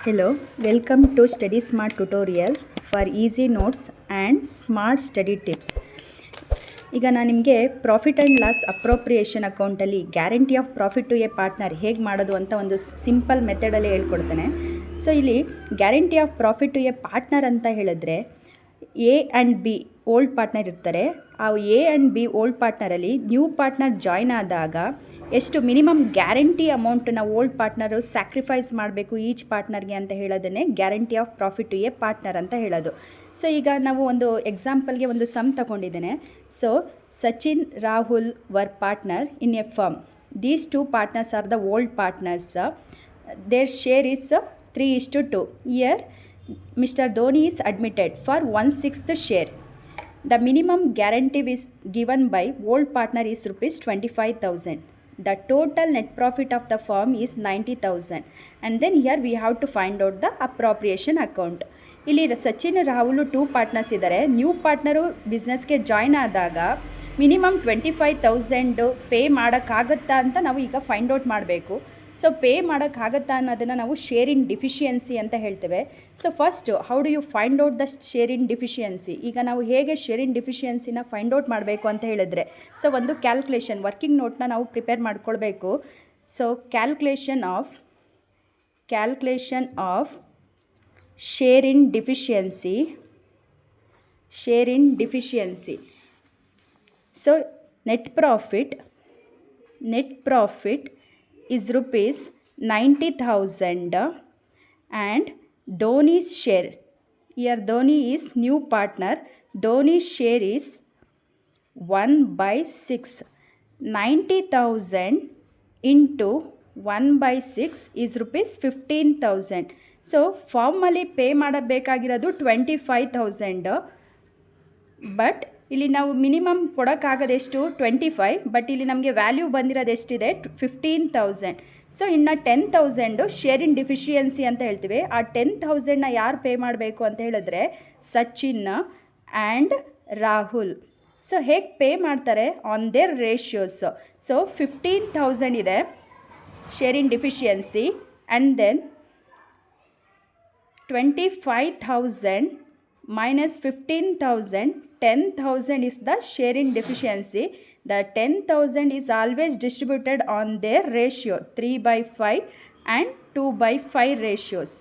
Hello, welcome to Study Smart tutorial for easy notes and smart study tips. ಈಗ ನಾನು ನಿಮಗೆ profit and loss appropriation ಅಕೌಂಟಲ್ಲಿ guarantee of profit to a partner ಹೇಗೆ ಮಾಡೋದು ಅಂತ ಒಂದು ಸಿಂಪಲ್ ಮೆಥಡಲ್ಲಿ ಹೇಳ್ಕೊಡ್ತೇನೆ. ಸೊ ಇಲ್ಲಿ guarantee of profit to a partner ಅಂತ ಹೇಳಿದ್ರೆ A and B old partner ಇರ್ತಾರೆ. ಆ ಎ ಆ್ಯಂಡ್ ಬಿ ಓಲ್ಡ್ ಪಾರ್ಟ್ನರಲ್ಲಿ ನ್ಯೂ ಪಾರ್ಟ್ನರ್ ಜಾಯ್ನ್ ಆದಾಗ ಎಷ್ಟು ಮಿನಿಮಮ್ ಗ್ಯಾರಂಟಿ ಅಮೌಂಟನ್ನ ಓಲ್ಡ್ ಪಾರ್ಟ್ನರು ಸ್ಯಾಕ್ರಿಫೈಸ್ ಮಾಡಬೇಕು ಈಚ್ ಪಾರ್ಟ್ನರ್ಗೆ ಅಂತ ಹೇಳೋದನ್ನೇ guarantee of profit to a partner ಅಂತ ಹೇಳೋದು. ಸೊ ಈಗ ನಾವು ಒಂದು ಎಕ್ಸಾಂಪಲ್ಗೆ ಒಂದು ಸಮ್ ತಗೊಂಡಿದ್ದೇನೆ. So Sachin Rahul were partner in a firm. These two partners are the old partners. Their share is 3:2. Here Mr. Dhoni is admitted for 1/6 share. The minimum guarantee is given by old partner is rupees 25,000. The total net profit of the firm is 90,000. And then here we have to find out the appropriation account. ಇಲ್ಲಿ Sachin Rahul two partners ಇದ್ದಾರೆ. New partner ಬಿಸ್ನೆಸ್ಗೆ join ಆದಾಗ minimum 25,000 pay ಮಾಡೋಕ್ಕಾಗತ್ತಾ ಅಂತ ನಾವು ಈಗ find out ಮಾಡಬೇಕು. So pay ಮಾಡೋಕ್ಕಾಗತ್ತಾ ಅನ್ನೋದನ್ನು ನಾವು ಶೇರ್ ಇನ್ ಡಿಫಿಷಿಯನ್ಸಿ ಅಂತ ಹೇಳ್ತೇವೆ. So first how do you find out the share in deficiency? ಈಗ ನಾವು ಹೇಗೆ ಶೇರ್ ಇನ್ ಡಿಫಿಷಿಯನ್ಸಿನ ಫೈಂಡ್ ಔಟ್ ಮಾಡಬೇಕು ಅಂತ ಹೇಳಿದ್ರೆ, ಸೊ ಒಂದು ಕ್ಯಾಲ್ಕುಲೇಷನ್ ವರ್ಕಿಂಗ್ ನೋಟ್ನ ನಾವು ಪ್ರಿಪೇರ್ ಮಾಡ್ಕೊಳ್ಬೇಕು. So calculation of share in deficiency. So net profit is rupees 90,000 and Dhoni's share. Here Dhoni is new partner. Dhoni's share is 1/6. 90,000 into 1/6 is rupees 15,000. So ಫಾರ್ಮಲ್ಲಿ pay ಮಾಡಬೇಕಾಗಿರೋದು 25,000. But ಇಲ್ಲಿ ನಾವು minimum ಕೊಡೋಕ್ಕಾಗೋದೆಷ್ಟು 25, but ಇಲ್ಲಿ ನಮಗೆ value ಬಂದಿರೋದು ಎಷ್ಟಿದೆ 15,000. So ಇನ್ನು 10,000 share in deficiency ಅಂತ ಹೇಳ್ತೀವಿ. ಆ 10,000ನ ಯಾರು ಪೇ ಮಾಡಬೇಕು ಅಂತ ಹೇಳಿದ್ರೆ ಸಚಿನ್ ಆ್ಯಂಡ್ ರಾಹುಲ್. ಸೊ ಹೇಗೆ ಪೇ ಮಾಡ್ತಾರೆ ಆನ್ ದೇರ್ ರೇಷಿಯೋಸ್. ಸೊ 15,000 ಇದೆ share in deficiency and then 25,000 minus 15,000, 10,000 is the share in deficiency. The 10,000 is always distributed on their ratio 3/5 and 2/5 ratios.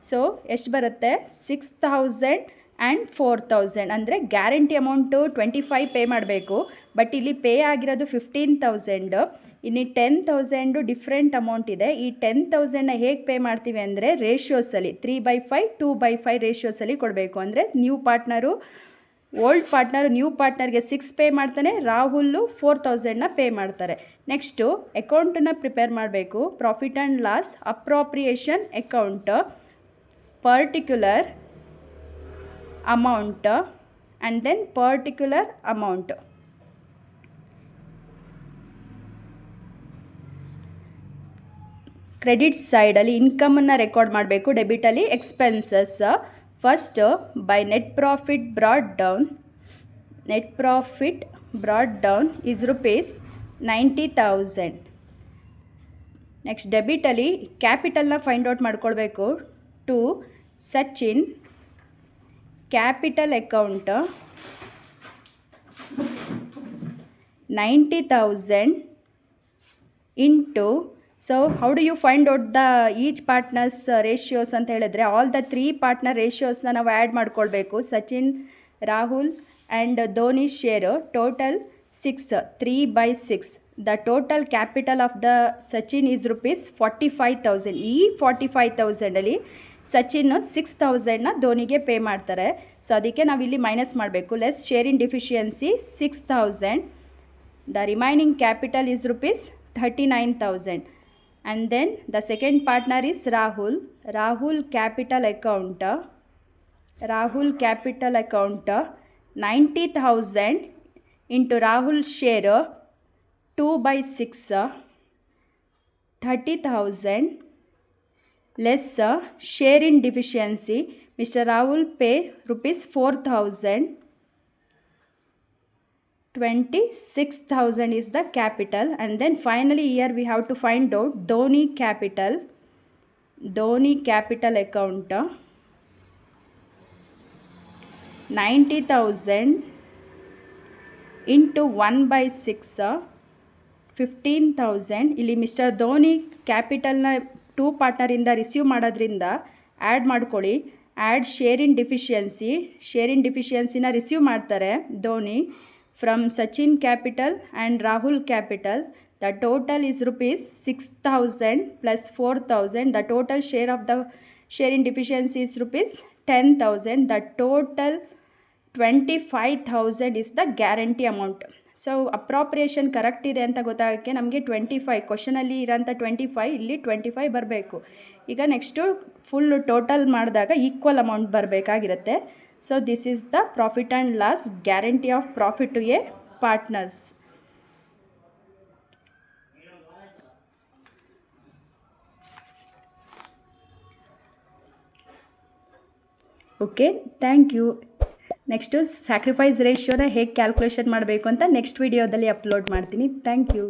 So ಎಷ್ಟು ಬರುತ್ತೆ 6,000 ಆ್ಯಂಡ್ 4,000. ಅಂದರೆ ಗ್ಯಾರಂಟಿ ಅಮೌಂಟು 25 ಪೇ ಮಾಡಬೇಕು, but ಇಲ್ಲಿ pay ಆಗಿರೋದು 15,000. ಇನ್ನು 10,000 different amount ಇದೆ. ಈ 10,000ನ ಹೇಗೆ ಪೇ ಮಾಡ್ತೀವಿ ಅಂದರೆ ರೇಷಿಯೋಸಲ್ಲಿ 3/5 2/5 ರೇಷಿಯೋಸಲ್ಲಿ ಕೊಡಬೇಕು. ಅಂದರೆ ಓಲ್ಡ್ ಪಾರ್ಟ್ನರು ನ್ಯೂ ಪಾರ್ಟ್ನರ್ಗೆ 6 ಪೇ ಮಾಡ್ತಾನೆ, ರಾಹುಲ್ಲು 4,000ನ ಪೇ ಮಾಡ್ತಾರೆ. ನೆಕ್ಸ್ಟು ಅಕೌಂಟನ್ನು ಪ್ರಿಪೇರ್ ಮಾಡಬೇಕು. Profit and loss appropriation account, particular amount and then particular amount. Credit ಸೈಡಲ್ಲಿ ಇನ್ಕಮನ್ನು ರೆಕಾರ್ಡ್ ಮಾಡಬೇಕು, ಡೆಬಿಟಲ್ಲಿ expenses. First by net profit brought down is rupees 90,000. Next ಡೆಬಿಟಲ್ಲಿ ಕ್ಯಾಪಿಟಲ್ನ ಫೈಂಡ್ ಔಟ್ ಮಾಡ್ಕೊಳ್ಬೇಕು. To Sachin capital account 90,000 into. So how do you find out the each partners ratios ಅಂತ ಹೇಳಿದ್ರೆ all the 3 partner ರೇಷಿಯೋಸ್ನ ನಾವು ಆ್ಯಡ್ ಮಾಡ್ಕೊಳ್ಬೇಕು. Sachin Rahul and Dhoni share total 6, 3/6. The total capital of the Sachin is rupees 45,000. ಈ 45,000ಅಲ್ಲಿ Sachin 6,000ನ ಧೋನಿಗೆ pay ಮಾಡ್ತಾರೆ. So ಅದಕ್ಕೆ ನಾವಿಲ್ಲಿ minus ಮಾಡಬೇಕು. Less share in deficiency 6,000. The remaining capital is rupees 39,000. And then the second partner is Rahul capital account 90,000 into Rahul share 2/6 30,000 less share in deficiency. Mr. Rahul pay rupees 4,000. 26,000 is the capital, and then finally here we have to find out Dhoni capital Dhoni capital account 90,000 into 1/6 15,000. ಇಲ್ಲಿ mister Dhoni ಕ್ಯಾಪಿಟಲ್ನ 2 ಪಾರ್ಟ್ನರಿಂದ receive ಮಾಡೋದ್ರಿಂದ add ಮಾಡ್ಕೊಳ್ಳಿ. Add share in ಡಿಫಿಷಿಯನ್ಸಿನ receive ಮಾಡ್ತಾರೆ Dhoni from Sachin capital and Rahul capital. The total is ₹6,000 plus 4,000. The total share in deficiency is ₹10,000. The total 25,000 is the guarantee amount. So appropriation correct ಇದೆ ಅಂತ ಗೊತ್ತಾಗೋಕ್ಕೆ ನಮಗೆ 25 ಕ್ವಶನಲ್ಲಿ ಇರೋಂಥ 25 ಇಲ್ಲಿ 25 ಬರಬೇಕು. ಈಗ ನೆಕ್ಸ್ಟು ಫುಲ್ ಟೋಟಲ್ ಮಾಡಿದಾಗ ಈಕ್ವಲ್ ಅಮೌಂಟ್ ಬರಬೇಕಾಗಿರುತ್ತೆ. So this is the profit and loss guarantee of profit to a partners. Okay, thank you. Next sacrifice ರೇಷಿಯೋನ ಹೇಗೆ ಕ್ಯಾಲ್ಕುಲೇಷನ್ ಮಾಡಬೇಕು ಅಂತ ನೆಕ್ಸ್ಟ್ ವಿಡಿಯೋದಲ್ಲಿ ಅಪ್ಲೋಡ್ ಮಾಡ್ತೀನಿ. Thank you.